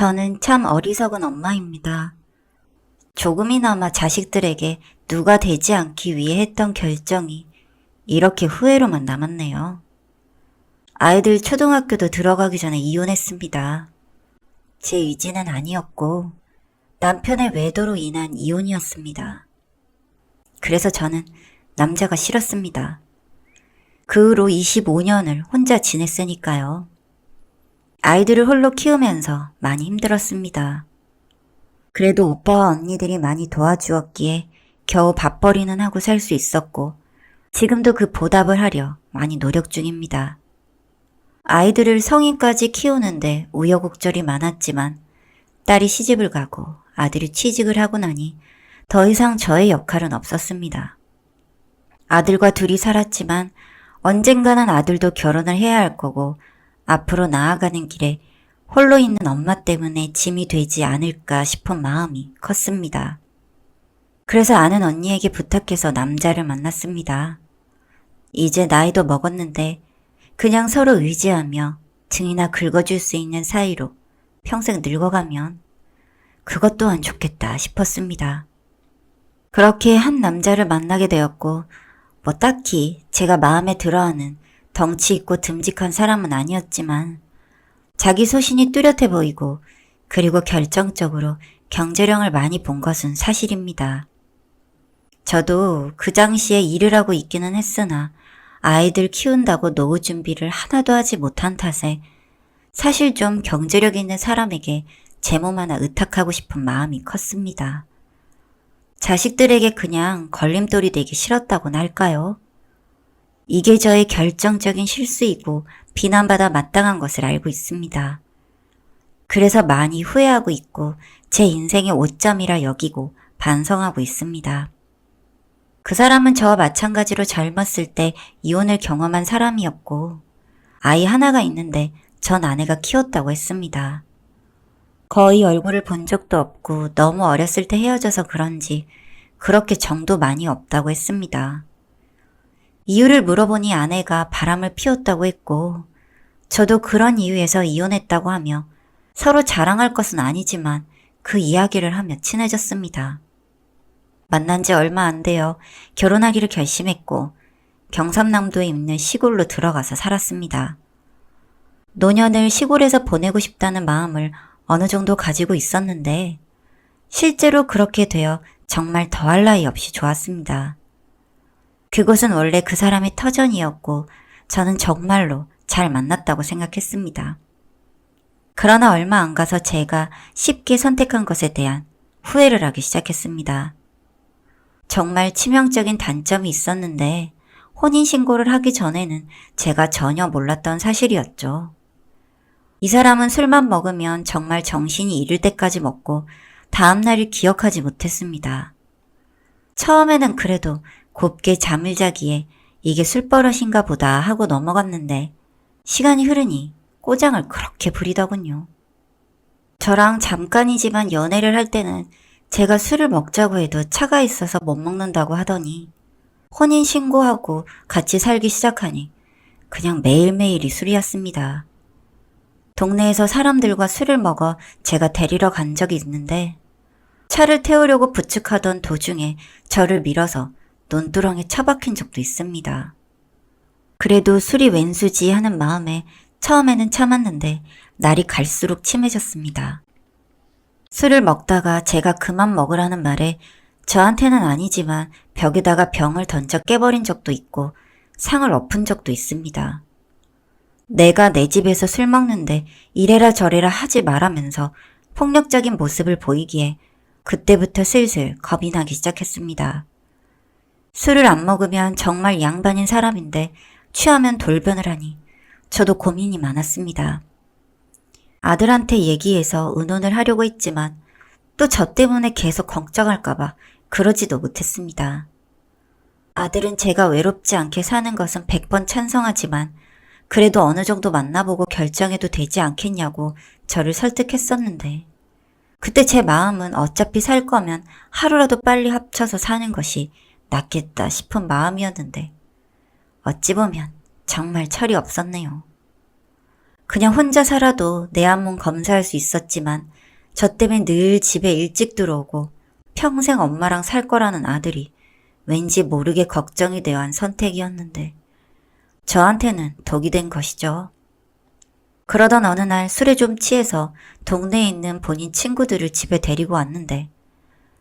저는 참 어리석은 엄마입니다. 조금이나마 자식들에게 누가 되지 않기 위해 했던 결정이 이렇게 후회로만 남았네요. 아이들 초등학교도 들어가기 전에 이혼했습니다. 제 의지는 아니었고 남편의 외도로 인한 이혼이었습니다. 그래서 저는 남자가 싫었습니다. 그 후로 25년을 혼자 지냈으니까요. 아이들을 홀로 키우면서 많이 힘들었습니다. 그래도 오빠와 언니들이 많이 도와주었기에 겨우 밥벌이는 하고 살 수 있었고 지금도 그 보답을 하려 많이 노력 중입니다. 아이들을 성인까지 키우는데 우여곡절이 많았지만 딸이 시집을 가고 아들이 취직을 하고 나니 더 이상 저의 역할은 없었습니다. 아들과 둘이 살았지만 언젠가는 아들도 결혼을 해야 할 거고 앞으로 나아가는 길에 홀로 있는 엄마 때문에 짐이 되지 않을까 싶은 마음이 컸습니다. 그래서 아는 언니에게 부탁해서 남자를 만났습니다. 이제 나이도 먹었는데 그냥 서로 의지하며 등이나 긁어줄 수 있는 사이로 평생 늙어가면 그것 또한 좋겠다 싶었습니다. 그렇게 한 남자를 만나게 되었고 뭐 딱히 제가 마음에 들어하는 덩치 있고 듬직한 사람은 아니었지만 자기 소신이 뚜렷해 보이고 그리고 결정적으로 경제력을 많이 본 것은 사실입니다. 저도 그 당시에 일을 하고 있기는 했으나 아이들 키운다고 노후 준비를 하나도 하지 못한 탓에 사실 좀 경제력 있는 사람에게 제 몸 하나 의탁하고 싶은 마음이 컸습니다. 자식들에게 그냥 걸림돌이 되기 싫었다고나 할까요? 이게 저의 결정적인 실수이고 비난받아 마땅한 것을 알고 있습니다. 그래서 많이 후회하고 있고 제 인생의 오점이라 여기고 반성하고 있습니다. 그 사람은 저와 마찬가지로 젊었을 때 이혼을 경험한 사람이었고 아이 하나가 있는데 전 아내가 키웠다고 했습니다. 거의 얼굴을 본 적도 없고 너무 어렸을 때 헤어져서 그런지 그렇게 정도 많이 없다고 했습니다. 이유를 물어보니 아내가 바람을 피웠다고 했고 저도 그런 이유에서 이혼했다고 하며 서로 자랑할 것은 아니지만 그 이야기를 하며 친해졌습니다. 만난 지 얼마 안 되어 결혼하기를 결심했고 경상남도에 있는 시골로 들어가서 살았습니다. 노년을 시골에서 보내고 싶다는 마음을 어느 정도 가지고 있었는데 실제로 그렇게 되어 정말 더할 나위 없이 좋았습니다. 그곳은 원래 그 사람의 터전이었고 저는 정말로 잘 만났다고 생각했습니다. 그러나 얼마 안 가서 제가 쉽게 선택한 것에 대한 후회를 하기 시작했습니다. 정말 치명적인 단점이 있었는데 혼인신고를 하기 전에는 제가 전혀 몰랐던 사실이었죠. 이 사람은 술만 먹으면 정말 정신이 이를 때까지 먹고 다음날을 기억하지 못했습니다. 처음에는 그래도 곱게 잠을 자기에 이게 술버릇인가 보다 하고 넘어갔는데 시간이 흐르니 꼬장을 그렇게 부리더군요. 저랑 잠깐이지만 연애를 할 때는 제가 술을 먹자고 해도 차가 있어서 못 먹는다고 하더니 혼인신고하고 같이 살기 시작하니 그냥 매일매일이 술이었습니다. 동네에서 사람들과 술을 먹어 제가 데리러 간 적이 있는데 차를 태우려고 부축하던 도중에 저를 밀어서 논두렁에 처박힌 적도 있습니다. 그래도 술이 웬수지 하는 마음에 처음에는 참았는데 날이 갈수록 심해졌습니다. 술을 먹다가 제가 그만 먹으라는 말에 저한테는 아니지만 벽에다가 병을 던져 깨버린 적도 있고 상을 엎은 적도 있습니다. 내가 내 집에서 술 먹는데 이래라 저래라 하지 말라면서 폭력적인 모습을 보이기에 그때부터 슬슬 겁이 나기 시작했습니다. 술을 안 먹으면 정말 양반인 사람인데 취하면 돌변을 하니 저도 고민이 많았습니다. 아들한테 얘기해서 의논을 하려고 했지만 또 저 때문에 계속 걱정할까봐 그러지도 못했습니다. 아들은 제가 외롭지 않게 사는 것은 100번 찬성하지만 그래도 어느 정도 만나보고 결정해도 되지 않겠냐고 저를 설득했었는데 그때 제 마음은 어차피 살 거면 하루라도 빨리 합쳐서 사는 것이 낫겠다 싶은 마음이었는데 어찌 보면 정말 철이 없었네요. 그냥 혼자 살아도 내 한몸 검사할 수 있었지만 저 때문에 늘 집에 일찍 들어오고 평생 엄마랑 살 거라는 아들이 왠지 모르게 걱정이 되어 한 선택이었는데 저한테는 독이 된 것이죠. 그러던 어느 날 술에 좀 취해서 동네에 있는 본인 친구들을 집에 데리고 왔는데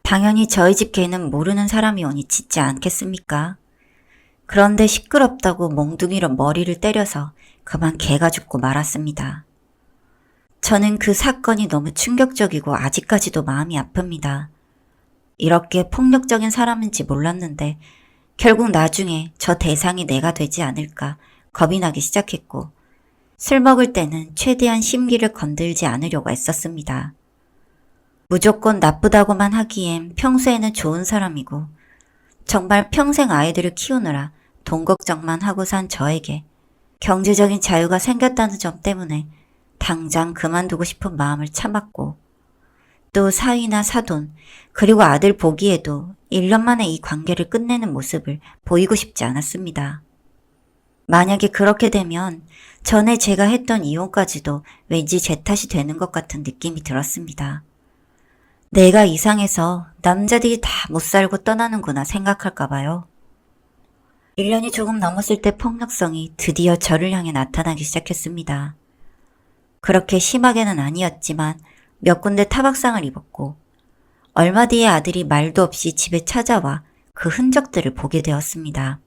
당연히 저희 집 개는 모르는 사람이 오니 짖지 않겠습니까? 그런데 시끄럽다고 몽둥이로 머리를 때려서 그만 개가 죽고 말았습니다. 저는 그 사건이 너무 충격적이고 아직까지도 마음이 아픕니다. 이렇게 폭력적인 사람인지 몰랐는데 결국 나중에 저 대상이 내가 되지 않을까 겁이 나기 시작했고 술 먹을 때는 최대한 심기를 건들지 않으려고 애썼습니다. 무조건 나쁘다고만 하기엔 평소에는 좋은 사람이고 정말 평생 아이들을 키우느라 돈 걱정만 하고 산 저에게 경제적인 자유가 생겼다는 점 때문에 당장 그만두고 싶은 마음을 참았고 또 사위나 사돈 그리고 아들 보기에도 1년 만에 이 관계를 끝내는 모습을 보이고 싶지 않았습니다. 만약에 그렇게 되면 전에 제가 했던 이혼까지도 왠지 제 탓이 되는 것 같은 느낌이 들었습니다. 내가 이상해서 남자들이 다 못 살고 떠나는구나 생각할까 봐요. 1년이 조금 넘었을 때 폭력성이 드디어 저를 향해 나타나기 시작했습니다. 그렇게 심하게는 아니었지만 몇 군데 타박상을 입었고 얼마 뒤에 아들이 말도 없이 집에 찾아와 그 흔적들을 보게 되었습니다.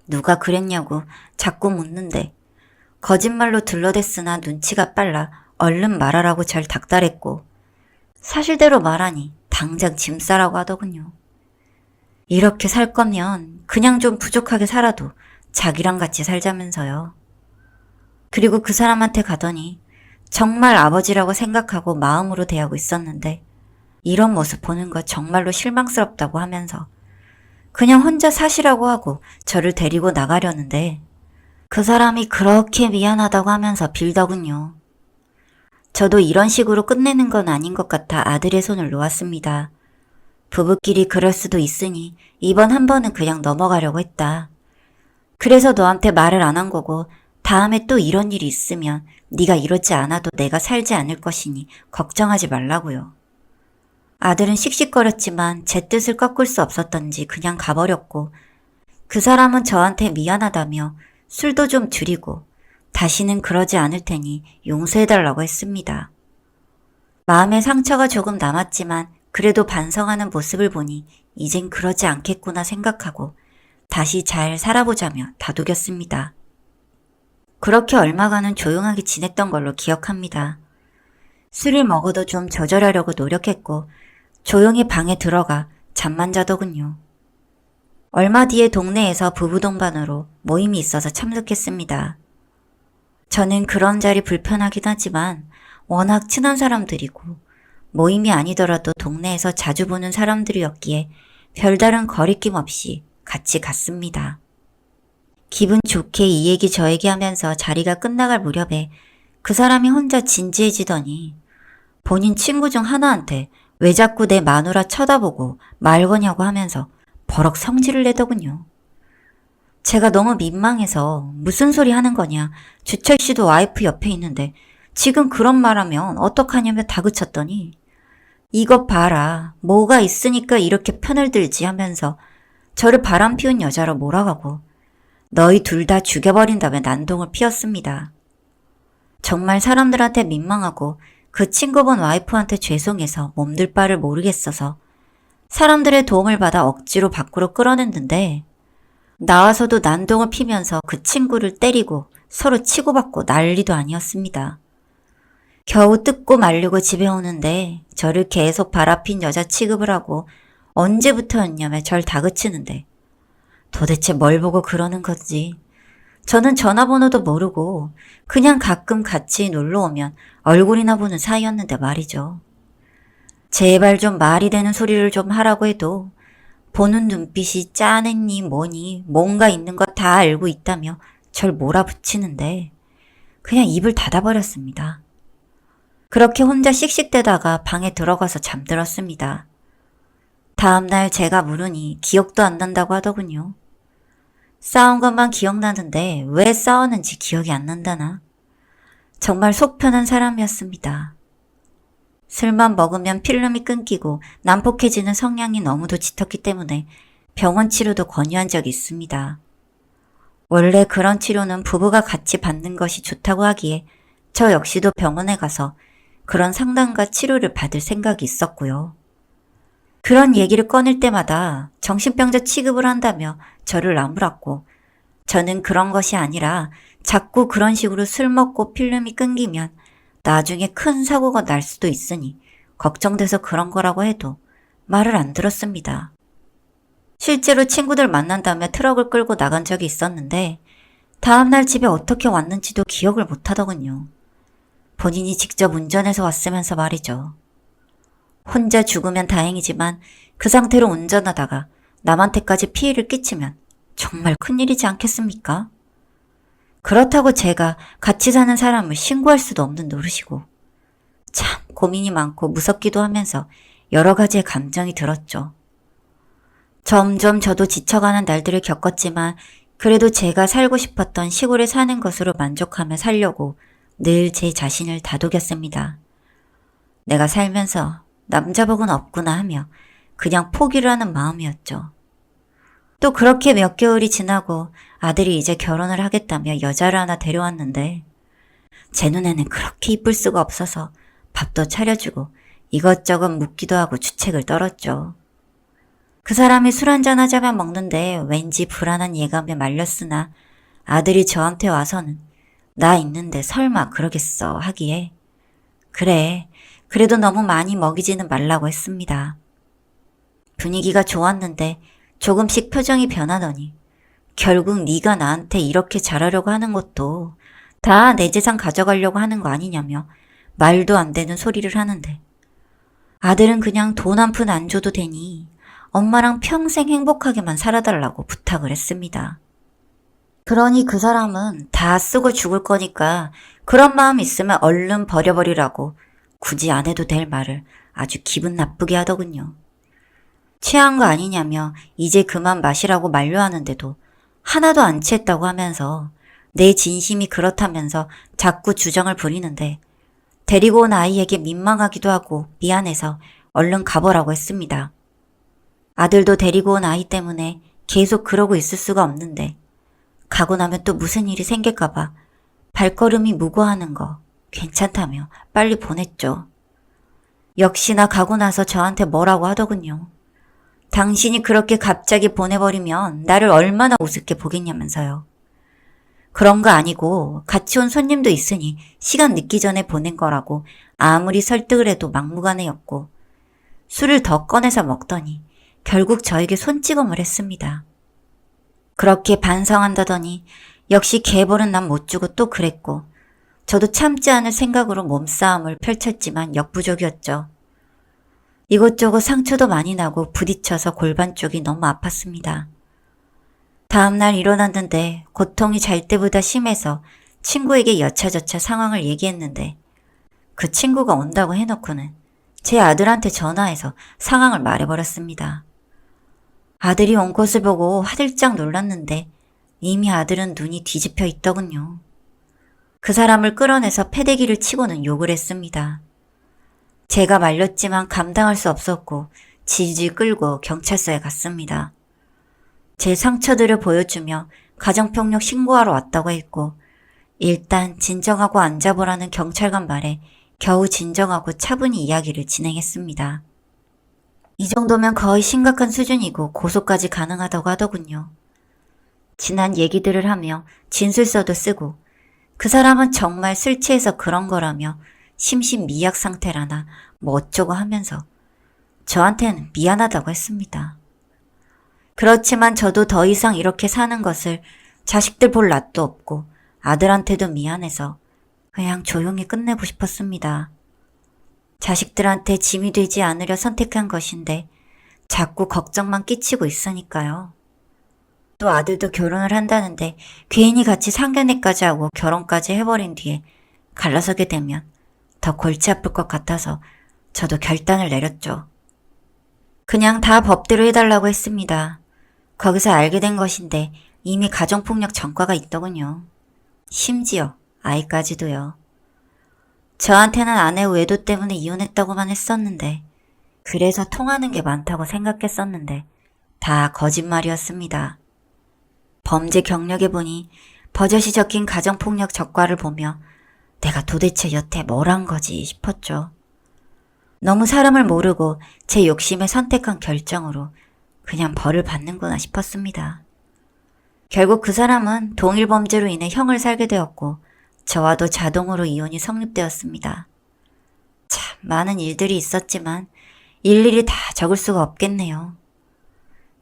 누가 그랬냐고 자꾸 묻는데 거짓말로 둘러댔으나 눈치가 빨라 얼른 말하라고 절 닥달했고 사실대로 말하니 당장 짐 싸라고 하더군요. 이렇게 살 거면 그냥 좀 부족하게 살아도 자기랑 같이 살자면서요. 그리고 그 사람한테 가더니 정말 아버지라고 생각하고 마음으로 대하고 있었는데 이런 모습 보는 거 정말로 실망스럽다고 하면서 그냥 혼자 사시라고 하고 저를 데리고 나가려는데 그 사람이 그렇게 미안하다고 하면서 빌더군요. 저도 이런 식으로 끝내는 건 아닌 것 같아 아들의 손을 놓았습니다. 부부끼리 그럴 수도 있으니 이번 한 번은 그냥 넘어가려고 했다. 그래서 너한테 말을 안 한 거고 다음에 또 이런 일이 있으면 네가 이러지 않아도 내가 살지 않을 것이니 걱정하지 말라고요. 아들은 씩씩거렸지만 제 뜻을 꺾을 수 없었던지 그냥 가버렸고 그 사람은 저한테 미안하다며 술도 좀 줄이고 다시는 그러지 않을 테니 용서해달라고 했습니다. 마음의 상처가 조금 남았지만 그래도 반성하는 모습을 보니 이젠 그러지 않겠구나 생각하고 다시 잘 살아보자며 다독였습니다. 그렇게 얼마간은 조용하게 지냈던 걸로 기억합니다. 술을 먹어도 좀 조절하려고 노력했고 조용히 방에 들어가 잠만 자더군요. 얼마 뒤에 동네에서 부부 동반으로 모임이 있어서 참석했습니다. 저는 그런 자리 불편하긴 하지만 워낙 친한 사람들이고 모임이 아니더라도 동네에서 자주 보는 사람들이었기에 별다른 거리낌 없이 같이 갔습니다. 기분 좋게 이 얘기 저 얘기 하면서 자리가 끝나갈 무렵에 그 사람이 혼자 진지해지더니 본인 친구 중 하나한테 왜 자꾸 내 마누라 쳐다보고 말 거냐고 하면서 버럭 성질을 내더군요. 제가 너무 민망해서 무슨 소리 하는 거냐, 주철 씨도 와이프 옆에 있는데 지금 그런 말하면 어떡하냐며 다그쳤더니 이것 봐라, 뭐가 있으니까 이렇게 편을 들지 하면서 저를 바람피운 여자로 몰아가고 너희 둘 다 죽여버린다며 난동을 피웠습니다. 정말 사람들한테 민망하고 그 친구분 와이프한테 죄송해서 몸둘 바를 모르겠어서 사람들의 도움을 받아 억지로 밖으로 끌어냈는데 나와서도 난동을 피면서 그 친구를 때리고 서로 치고받고 난리도 아니었습니다. 겨우 뜯고 말리고 집에 오는데 저를 계속 바라핀 여자 취급을 하고 언제부터였냐며 절 다그치는데 도대체 뭘 보고 그러는 건지 저는 전화번호도 모르고 그냥 가끔 같이 놀러 오면 얼굴이나 보는 사이였는데 말이죠. 제발 좀 말이 되는 소리를 좀 하라고 해도 보는 눈빛이 짜냈니 뭐니 뭔가 있는 거 다 알고 있다며 절 몰아붙이는데 그냥 입을 닫아버렸습니다. 그렇게 혼자 씩씩대다가 방에 들어가서 잠들었습니다. 다음날 제가 물으니 기억도 안 난다고 하더군요. 싸운 것만 기억나는데 왜 싸웠는지 기억이 안 난다나. 정말 속 편한 사람이었습니다. 술만 먹으면 필름이 끊기고 난폭해지는 성향이 너무도 짙었기 때문에 병원 치료도 권유한 적이 있습니다. 원래 그런 치료는 부부가 같이 받는 것이 좋다고 하기에 저 역시도 병원에 가서 그런 상담과 치료를 받을 생각이 있었고요. 그런 얘기를 꺼낼 때마다 정신병자 취급을 한다며 저를 나무랐고, 저는 그런 것이 아니라 자꾸 그런 식으로 술 먹고 필름이 끊기면 나중에 큰 사고가 날 수도 있으니 걱정돼서 그런 거라고 해도 말을 안 들었습니다. 실제로 친구들 만난다며 트럭을 끌고 나간 적이 있었는데 다음날 집에 어떻게 왔는지도 기억을 못 하더군요. 본인이 직접 운전해서 왔으면서 말이죠. 혼자 죽으면 다행이지만 그 상태로 운전하다가 남한테까지 피해를 끼치면 정말 큰일이지 않겠습니까? 그렇다고 제가 같이 사는 사람을 신고할 수도 없는 노릇이고, 참 고민이 많고 무섭기도 하면서 여러 가지의 감정이 들었죠. 점점 저도 지쳐가는 날들을 겪었지만 그래도 제가 살고 싶었던 시골에 사는 것으로 만족하며 살려고 늘 제 자신을 다독였습니다. 내가 살면서 남자복은 없구나 하며 그냥 포기를 하는 마음이었죠. 또 그렇게 몇 개월이 지나고 아들이 이제 결혼을 하겠다며 여자를 하나 데려왔는데 제 눈에는 그렇게 이쁠 수가 없어서 밥도 차려주고 이것저것 묻기도 하고 주책을 떨었죠. 그 사람이 술 한잔 하자면 먹는데 왠지 불안한 예감에 말렸으나 아들이 저한테 와서는 나 있는데 설마 그러겠어 하기에 그래, 그래도 너무 많이 먹이지는 말라고 했습니다. 분위기가 좋았는데 조금씩 표정이 변하더니 결국 네가 나한테 이렇게 잘하려고 하는 것도 다 내 재산 가져가려고 하는 거 아니냐며 말도 안 되는 소리를 하는데 아들은 그냥 돈 한 푼 안 줘도 되니 엄마랑 평생 행복하게만 살아달라고 부탁을 했습니다. 그러니 그 사람은 다 쓰고 죽을 거니까 그런 마음 있으면 얼른 버려버리라고 굳이 안 해도 될 말을 아주 기분 나쁘게 하더군요. 취한 거 아니냐며 이제 그만 마시라고 만류하는데도 하나도 안 취했다고 하면서 내 진심이 그렇다면서 자꾸 주정을 부리는데 데리고 온 아이에게 민망하기도 하고 미안해서 얼른 가보라고 했습니다. 아들도 데리고 온 아이 때문에 계속 그러고 있을 수가 없는데 가고 나면 또 무슨 일이 생길까봐 발걸음이 무거워하는 거 괜찮다며 빨리 보냈죠. 역시나 가고 나서 저한테 뭐라고 하더군요. 당신이 그렇게 갑자기 보내버리면 나를 얼마나 우습게 보겠냐면서요. 그런 거 아니고 같이 온 손님도 있으니 시간 늦기 전에 보낸 거라고 아무리 설득을 해도 막무가내였고 술을 더 꺼내서 먹더니 결국 저에게 손찌검을 했습니다. 그렇게 반성한다더니 역시 개벌은 난 못 주고 또 그랬고 저도 참지 않을 생각으로 몸싸움을 펼쳤지만 역부족이었죠. 이것저것 상처도 많이 나고 부딪혀서 골반 쪽이 너무 아팠습니다. 다음날 일어났는데 고통이 잘 때보다 심해서 친구에게 여차저차 상황을 얘기했는데 그 친구가 온다고 해놓고는 제 아들한테 전화해서 상황을 말해버렸습니다. 아들이 온 것을 보고 화들짝 놀랐는데 이미 아들은 눈이 뒤집혀 있더군요. 그 사람을 끌어내서 패대기를 치고는 욕을 했습니다. 제가 말렸지만 감당할 수 없었고 질질 끌고 경찰서에 갔습니다. 제 상처들을 보여주며 가정폭력 신고하러 왔다고 했고 일단 진정하고 앉아보라는 경찰관 말에 겨우 진정하고 차분히 이야기를 진행했습니다. 이 정도면 거의 심각한 수준이고 고소까지 가능하다고 하더군요. 지난 얘기들을 하며 진술서도 쓰고 그 사람은 정말 술 취해서 그런 거라며 심신미약 상태라나 뭐 어쩌고 하면서 저한테는 미안하다고 했습니다. 그렇지만 저도 더 이상 이렇게 사는 것을 자식들 볼 낯도 없고 아들한테도 미안해서 그냥 조용히 끝내고 싶었습니다. 자식들한테 짐이 되지 않으려 선택한 것인데 자꾸 걱정만 끼치고 있으니까요. 또 아들도 결혼을 한다는데 괜히 같이 상견례까지 하고 결혼까지 해버린 뒤에 갈라서게 되면 더 골치 아플 것 같아서 저도 결단을 내렸죠. 그냥 다 법대로 해달라고 했습니다. 거기서 알게 된 것인데 이미 가정폭력 전과가 있더군요. 심지어 아이까지도요. 저한테는 아내 외도 때문에 이혼했다고만 했었는데, 그래서 통하는 게 많다고 생각했었는데, 다 거짓말이었습니다. 범죄 경력에 보니 버젓이 적힌 가정폭력 적과를 보며 내가 도대체 여태 뭘 한 거지 싶었죠. 너무 사람을 모르고 제 욕심에 선택한 결정으로 그냥 벌을 받는구나 싶었습니다. 결국 그 사람은 동일 범죄로 인해 형을 살게 되었고 저와도 자동으로 이혼이 성립되었습니다. 참 많은 일들이 있었지만 일일이 다 적을 수가 없겠네요.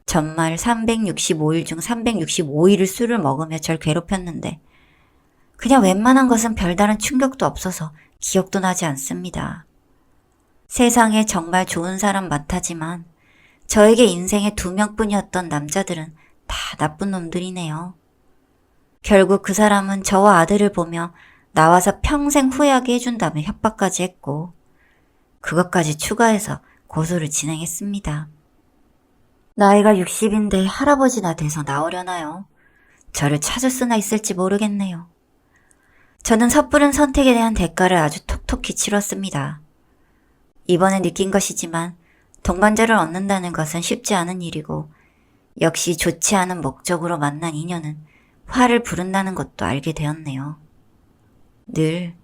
전말 365일 중 365일을 술을 먹으며 절 괴롭혔는데 그냥 웬만한 것은 별다른 충격도 없어서 기억도 나지 않습니다. 세상에 정말 좋은 사람 많다지만 저에게 인생에 2명뿐이었던 남자들은 다 나쁜 놈들이네요. 결국 그 사람은 저와 아들을 보며 나와서 평생 후회하게 해준다며 협박까지 했고 그것까지 추가해서 고소를 진행했습니다. 나이가 60인데 할아버지나 돼서 나오려나요? 저를 찾을 수나 있을지 모르겠네요. 저는 섣부른 선택에 대한 대가를 아주 톡톡히 치렀습니다. 이번에 느낀 것이지만 동반자를 얻는다는 것은 쉽지 않은 일이고 역시 좋지 않은 목적으로 만난 인연은 화를 부른다는 것도 알게 되었네요. 늘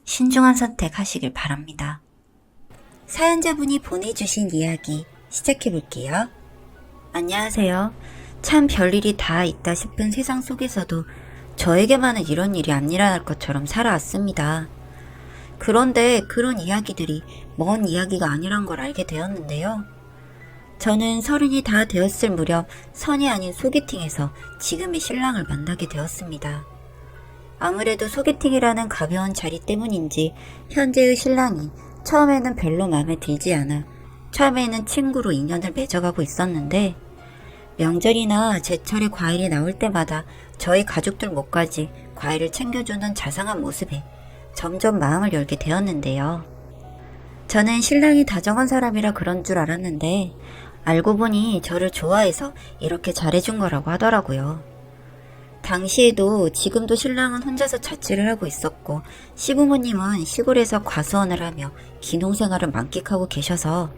신중한 선택하시길 바랍니다. 사연자분이 보내주신 이야기 시작해볼게요. 안녕하세요. 참 별일이 다 있다 싶은 세상 속에서도 저에게만은 이런 일이 안 일어날 것처럼 살아왔습니다. 그런데 그런 이야기들이 먼 이야기가 아니란 걸 알게 되었는데요. 저는 30이 다 되었을 무렵 선이 아닌 소개팅에서 지금의 신랑을 만나게 되었습니다. 아무래도 소개팅이라는 가벼운 자리 때문인지 현재의 신랑이 처음에는 별로 마음에 들지 않아 처음에는 친구로 인연을 맺어가고 있었는데 명절이나 제철에 과일이 나올 때마다 저희 가족들 목까지 과일을 챙겨주는 자상한 모습에 점점 마음을 열게 되었는데요. 저는 신랑이 다정한 사람이라 그런 줄 알았는데 알고 보니 저를 좋아해서 이렇게 잘해준 거라고 하더라고요. 당시에도 지금도 신랑은 혼자서 자취를 하고 있었고 시부모님은 시골에서 과수원을 하며 귀농생활을 만끽하고 계셔서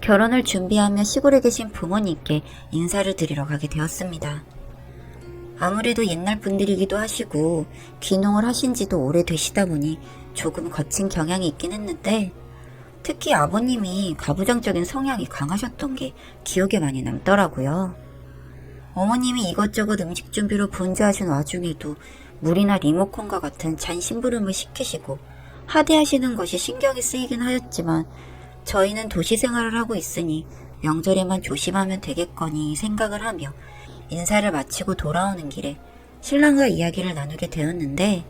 결혼을 준비하며 시골에 계신 부모님께 인사를 드리러 가게 되었습니다. 아무래도 옛날 분들이기도 하시고 귀농을 하신 지도 오래되시다 보니 조금 거친 경향이 있긴 했는데 특히 아버님이 가부장적인 성향이 강하셨던 게 기억에 많이 남더라고요. 어머님이 이것저것 음식 준비로 분주하신 와중에도 물이나 리모컨과 같은 잔심부름을 시키시고 하대하시는 것이 신경이 쓰이긴 하였지만 저희는 도시 생활을 하고 있으니 명절에만 조심하면 되겠거니 생각을 하며 인사를 마치고 돌아오는 길에 신랑과 이야기를 나누게 되었는데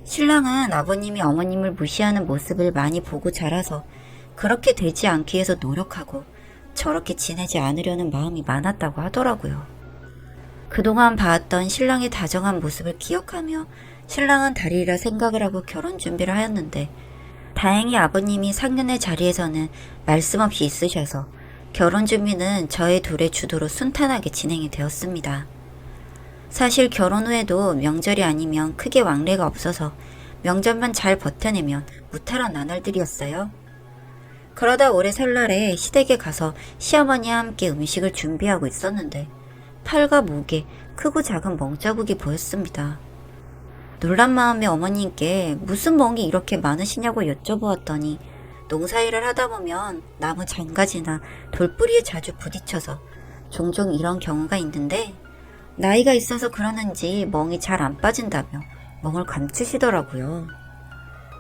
신랑은 아버님이 어머님을 무시하는 모습을 많이 보고 자라서 그렇게 되지 않기 위해서 노력하고 저렇게 지내지 않으려는 마음이 많았다고 하더라고요. 그동안 봐왔던 신랑의 다정한 모습을 기억하며 신랑은 달이라 생각을 하고 결혼 준비를 하였는데 다행히 아버님이 상견례 자리에서는 말씀 없이 있으셔서 결혼 준비는 저희 둘의 주도로 순탄하게 진행이 되었습니다. 사실 결혼 후에도 명절이 아니면 크게 왕래가 없어서 명절만 잘 버텨내면 무탈한 나날들이었어요. 그러다 올해 설날에 시댁에 가서 시어머니와 함께 음식을 준비하고 있었는데 팔과 목에 크고 작은 멍자국이 보였습니다. 놀란 마음에 어머님께 무슨 멍이 이렇게 많으시냐고 여쭤보았더니 농사일을 하다 보면 나무 장가지나 돌뿌리에 자주 부딪혀서 종종 이런 경우가 있는데 나이가 있어서 그러는지 멍이 잘 안 빠진다며 멍을 감추시더라고요.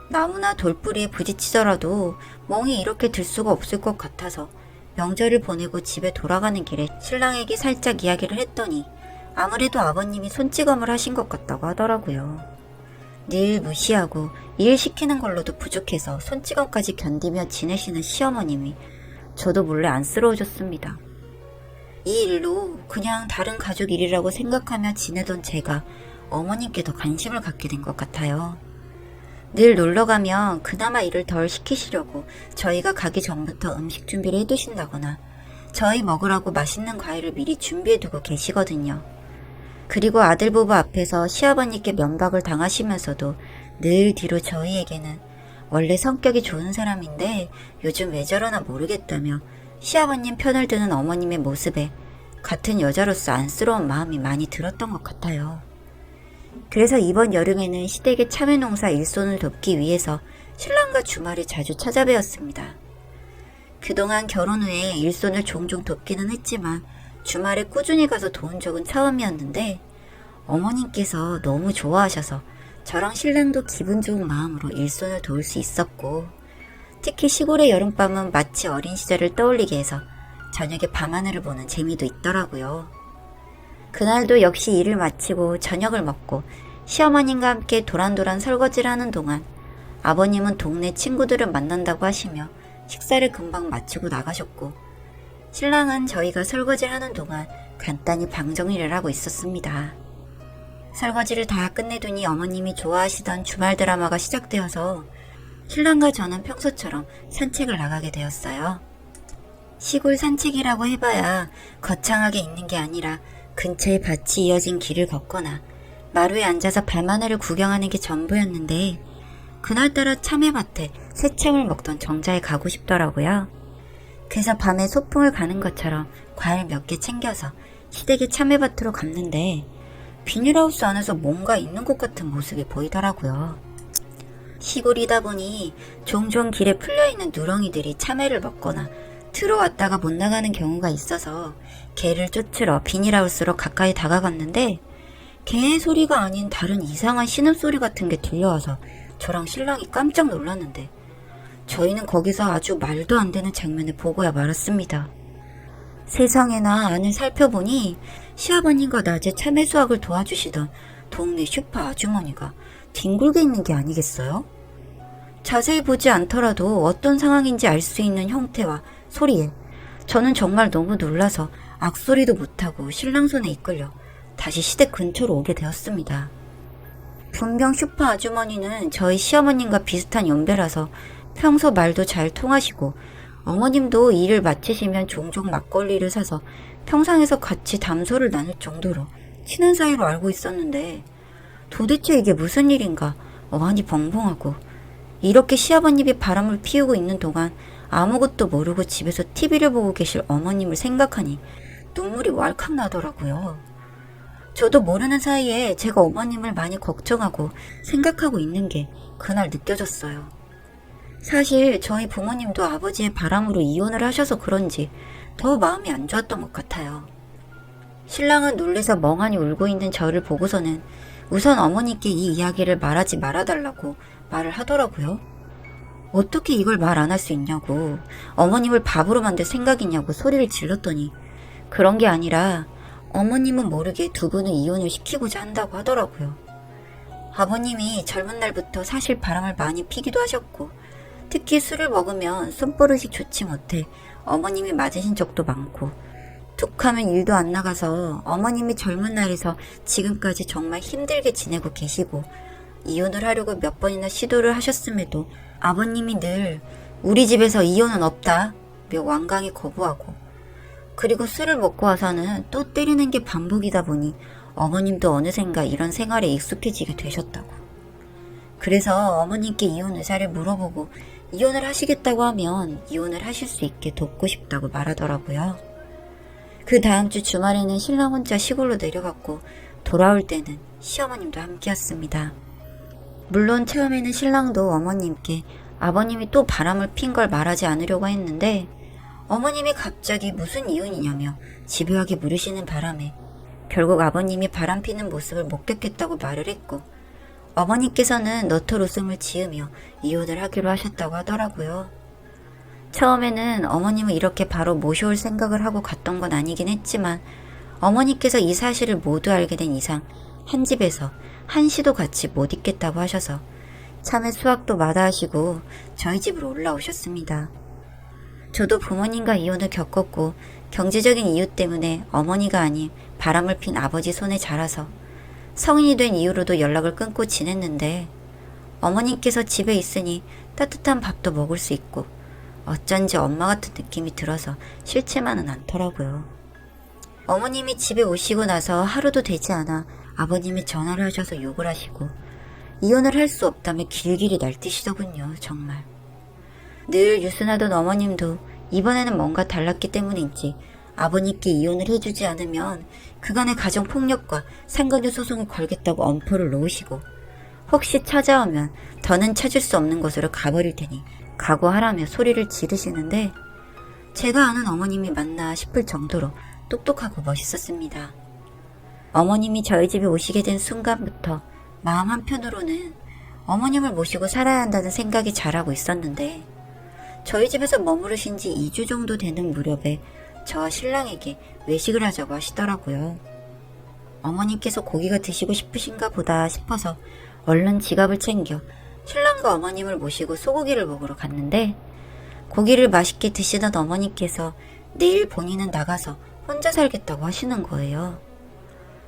나무나 돌뿌리에 부딪히더라도 멍이 이렇게 들 수가 없을 것 같아서 명절을 보내고 집에 돌아가는 길에 신랑에게 살짝 이야기를 했더니 아무래도 아버님이 손찌검을 하신 것 같다고 하더라고요. 늘 무시하고 일 시키는 걸로도 부족해서 손찌검까지 견디며 지내시는 시어머님이 저도 몰래 안쓰러워졌습니다. 이 일로 그냥 다른 가족 일이라고 생각하며 지내던 제가 어머님께 더 관심을 갖게 된 것 같아요. 늘 놀러가면 그나마 일을 덜 시키시려고 저희가 가기 전부터 음식 준비를 해두신다거나 저희 먹으라고 맛있는 과일을 미리 준비해두고 계시거든요. 그리고 아들 부부 앞에서 시아버님께 면박을 당하시면서도 늘 뒤로 저희에게는 원래 성격이 좋은 사람인데 요즘 왜 저러나 모르겠다며 시아버님 편을 드는 어머님의 모습에 같은 여자로서 안쓰러운 마음이 많이 들었던 것 같아요. 그래서 이번 여름에는 시댁의 참외농사 일손을 돕기 위해서 신랑과 주말에 자주 찾아뵈었습니다. 그동안 결혼 후에 일손을 종종 돕기는 했지만 주말에 꾸준히 가서 도운 적은 처음이었는데 어머님께서 너무 좋아하셔서 저랑 신랑도 기분 좋은 마음으로 일손을 도울 수 있었고, 특히 시골의 여름밤은 마치 어린 시절을 떠올리게 해서 저녁에 밤하늘을 보는 재미도 있더라고요. 그날도 역시 일을 마치고 저녁을 먹고 시어머님과 함께 도란도란 설거지를 하는 동안 아버님은 동네 친구들을 만난다고 하시며 식사를 금방 마치고 나가셨고, 신랑은 저희가 설거지를 하는 동안 간단히 방 정리를 하고 있었습니다. 설거지를 다 끝내두니 어머님이 좋아하시던 주말 드라마가 시작되어서 신랑과 저는 평소처럼 산책을 나가게 되었어요. 시골 산책이라고 해봐야 거창하게 있는 게 아니라 근처에 밭이 이어진 길을 걷거나 마루에 앉아서 밤하늘을 구경하는 게 전부였는데, 그날따라 참외밭에 새참을 먹던 정자에 가고 싶더라고요. 그래서 밤에 소풍을 가는 것처럼 과일 몇 개 챙겨서 시댁의 참외밭으로 갔는데 비닐하우스 안에서 뭔가 있는 것 같은 모습이 보이더라고요. 시골이다 보니 종종 길에 풀려있는 누렁이들이 참외를 먹거나 들어왔다가 못 나가는 경우가 있어서 개를 쫓으러 비닐하우스로 가까이 다가갔는데 개의 소리가 아닌 다른 이상한 신음소리 같은 게 들려와서 저랑 신랑이 깜짝 놀랐는데 저희는 거기서 아주 말도 안 되는 장면을 보고야 말았습니다. 세상에나 안을 살펴보니 시아버님과 낮에 참외 수확을 도와주시던 동네 슈퍼 아주머니가 뒹굴게 있는 게 아니겠어요? 자세히 보지 않더라도 어떤 상황인지 알 수 있는 형태와 소리에 저는 정말 너무 놀라서 악소리도 못하고 신랑 손에 이끌려 다시 시댁 근처로 오게 되었습니다. 분명 슈퍼 아주머니는 저희 시어머님과 비슷한 연배라서 평소 말도 잘 통하시고, 어머님도 일을 마치시면 종종 막걸리를 사서 평상에서 같이 담소를 나눌 정도로 친한 사이로 알고 있었는데 도대체 이게 무슨 일인가 어안이 벙벙하고, 이렇게 시아버님이 바람을 피우고 있는 동안 아무것도 모르고 집에서 TV를 보고 계실 어머님을 생각하니 눈물이 왈칵 나더라고요. 저도 모르는 사이에 제가 어머님을 많이 걱정하고 생각하고 있는 게 그날 느껴졌어요. 사실 저희 부모님도 아버지의 바람으로 이혼을 하셔서 그런지 더 마음이 안 좋았던 것 같아요. 신랑은 놀래서 멍하니 울고 있는 저를 보고서는 우선 어머니께 이 이야기를 말하지 말아달라고 말을 하더라고요. 어떻게 이걸 말 안 할 수 있냐고, 어머님을 바보로 만들 생각이냐고 소리를 질렀더니 그런 게 아니라 어머님은 모르게 두 분을 이혼을 시키고자 한다고 하더라고요. 아버님이 젊은 날부터 사실 바람을 많이 피기도 하셨고, 특히 술을 먹으면 손버릇이 좋지 못해 어머님이 맞으신 적도 많고, 툭하면 일도 안 나가서 어머님이 젊은 날에서 지금까지 정말 힘들게 지내고 계시고, 이혼을 하려고 몇 번이나 시도를 하셨음에도 아버님이 늘 우리 집에서 이혼은 없다 며 완강히 거부하고, 그리고 술을 먹고 와서는 또 때리는 게 반복이다 보니 어머님도 어느샌가 이런 생활에 익숙해지게 되셨다고. 그래서 어머님께 이혼 의사를 물어보고 이혼을 하시겠다고 하면 이혼을 하실 수 있게 돕고 싶다고 말하더라고요. 그 다음 주 주말에는 신랑 혼자 시골로 내려갔고, 돌아올 때는 시어머님도 함께였습니다. 물론 처음에는 신랑도 어머님께 아버님이 또 바람을 핀 걸 말하지 않으려고 했는데, 어머님이 갑자기 무슨 이혼이냐며 집요하게 물으시는 바람에 결국 아버님이 바람 피는 모습을 목격했다고 말을 했고, 어머니께서는 너털 웃음을 지으며 이혼을 하기로 하셨다고 하더라고요. 처음에는 어머님을 이렇게 바로 모셔올 생각을 하고 갔던 건 아니긴 했지만, 어머니께서 이 사실을 모두 알게 된 이상 한 집에서 한시도 같이 못 있겠다고 하셔서 참외 수확도 마다하시고 저희 집으로 올라오셨습니다. 저도 부모님과 이혼을 겪었고 경제적인 이유 때문에 어머니가 아닌 바람을 핀 아버지 손에 자라서 성인이 된 이후로도 연락을 끊고 지냈는데, 어머니께서 집에 있으니 따뜻한 밥도 먹을 수 있고 어쩐지 엄마 같은 느낌이 들어서 싫지만은 않더라고요. 어머님이 집에 오시고 나서 하루도 되지 않아 아버님이 전화를 하셔서 욕을 하시고, 이혼을 할 수 없다며 길길이 날뛰시더군요, 정말. 늘 유순하던 어머님도 이번에는 뭔가 달랐기 때문인지 아버님께 이혼을 해주지 않으면 그간의 가정폭력과 상간녀 소송을 걸겠다고 엄포를 놓으시고 혹시 찾아오면 더는 찾을 수 없는 곳으로 가버릴 테니 각오하라며 소리를 지르시는데 제가 아는 어머님이 맞나 싶을 정도로 똑똑하고 멋있었습니다. 어머님이 저희 집에 오시게 된 순간부터 마음 한편으로는 어머님을 모시고 살아야 한다는 생각이 자라고 있었는데 저희 집에서 머무르신 지 2주 정도 되는 무렵에 저와 신랑에게 외식을 하자고 하시더라고요. 어머님께서 고기가 드시고 싶으신가 보다 싶어서 얼른 지갑을 챙겨 신랑과 어머님을 모시고 소고기를 먹으러 갔는데 고기를 맛있게 드시던 어머니께서 내일 본인은 나가서 혼자 살겠다고 하시는 거예요.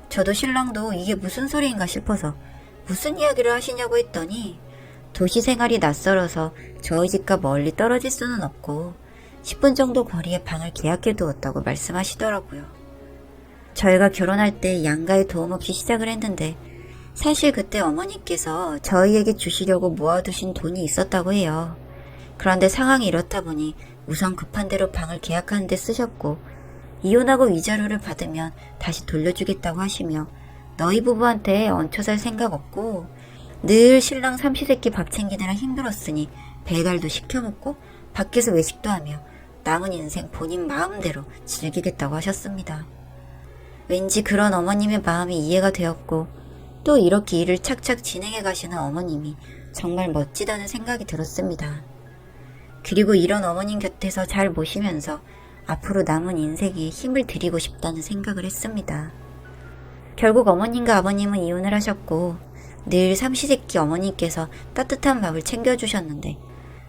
저도 신랑도 이게 무슨 소리인가 싶어서 무슨 이야기를 하시냐고 했더니 도시 생활이 낯설어서 저희 집과 멀리 떨어질 수는 없고 10분 정도 거리에 방을 계약해 두었다고 말씀하시더라고요. 저희가 결혼할 때 양가의 도움 없이 시작을 했는데 사실 그때 어머니께서 저희에게 주시려고 모아두신 돈이 있었다고 해요. 그런데 상황이 이렇다 보니 우선 급한 대로 방을 계약하는 데 쓰셨고 이혼하고 위자료를 받으면 다시 돌려주겠다고 하시며 너희 부부한테 얹혀 살 생각 없고 늘 신랑 삼시세끼 밥 챙기느라 힘들었으니 배달도 시켜먹고 밖에서 외식도 하며 남은 인생 본인 마음대로 즐기겠다고 하셨습니다. 왠지 그런 어머님의 마음이 이해가 되었고 또 이렇게 일을 착착 진행해 가시는 어머님이 정말 멋지다는 생각이 들었습니다. 그리고 이런 어머님 곁에서 잘 모시면서 앞으로 남은 인생에 힘을 드리고 싶다는 생각을 했습니다. 결국 어머님과 아버님은 이혼을 하셨고 늘 삼시세끼 어머니께서 따뜻한 밥을 챙겨주셨는데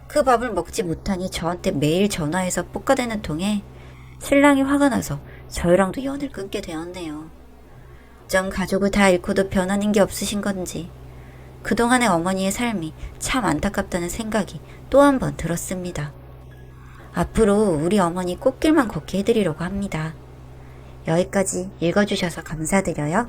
그 밥을 먹지 못하니 저한테 매일 전화해서 볶아대는 통에 신랑이 화가 나서 저희랑도 연을 끊게 되었네요. 전 가족을 다 잃고도 변하는 게 없으신 건지 그동안의 어머니의 삶이 참 안타깝다는 생각이 또 한 번 들었습니다. 앞으로 우리 어머니 꽃길만 걷게 해드리려고 합니다. 여기까지 읽어주셔서 감사드려요.